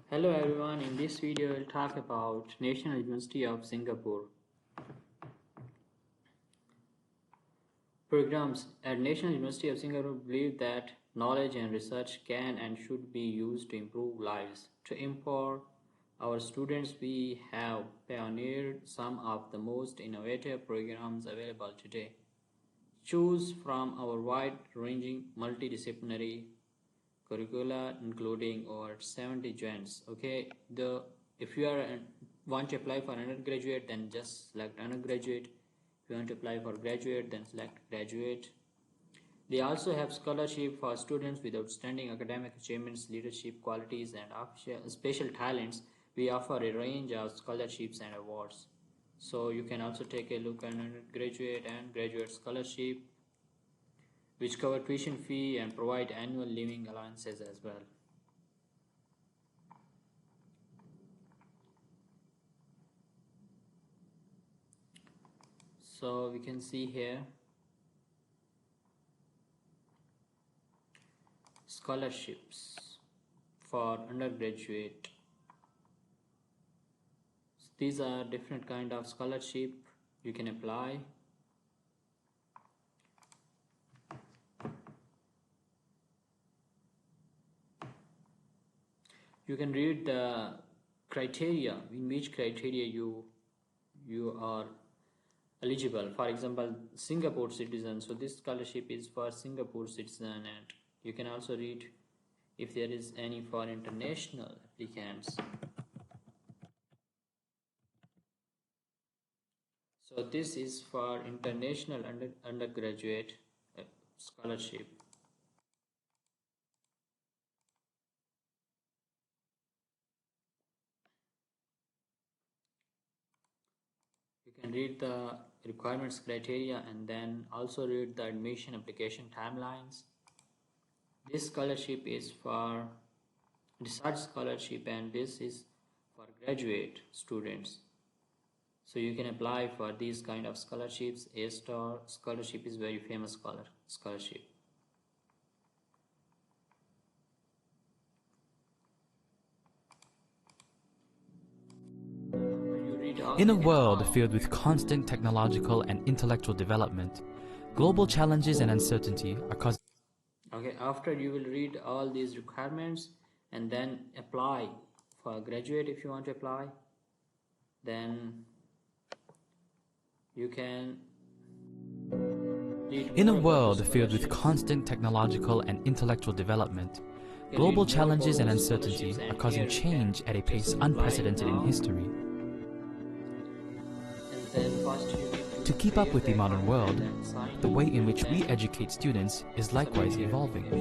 Hello everyone, in this video we'll talk about National University of Singapore. Programs at National University of Singapore believe that knowledge and research can and should be used to improve lives. To empower our students, we have pioneered some of the most innovative programs available today. Choose from our wide-ranging multidisciplinary curricula including over 70 joints. Okay, if you want to apply for undergraduate, then just select undergraduate. If you want to apply for graduate, then select graduate. They also have scholarship for students with outstanding academic achievements, leadership qualities, and special talents. We offer a range of scholarships and awards. So you can also take a look at undergraduate and graduate scholarship, which cover tuition fee and provide annual living allowances as well. So we can see here scholarships for undergraduate. So these are different kind of scholarship you can apply. You can read the criteria, in which criteria you are eligible. For example, Singapore citizen. So this scholarship is for Singapore citizen, and you can also read if there is any for international applicants. So this is for international undergraduate scholarship. You can read the requirements criteria and then also read the admission application timelines. This scholarship is for research scholarship, and this is for graduate students. So you can apply for these kind of scholarships. A-star scholarship is very famous scholarship. In a world filled with constant technological and intellectual development, global challenges and uncertainty are causing... Okay, after you will read all these requirements and then apply for graduate. If you want to apply, then you can read. In a world filled with constant technological and intellectual development, global challenges and uncertainty are causing change at a pace unprecedented in history. To keep up with the modern world, the way in which we educate students is likewise evolving. This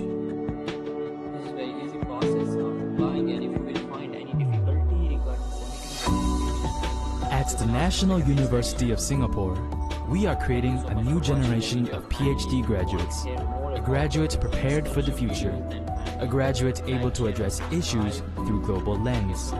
is a very easy process of applying, and if you will find any difficulty regarding submitting At the National University of Singapore, we are creating a new generation of PhD graduates, a graduate prepared for the future, a graduate able to address issues through global lens.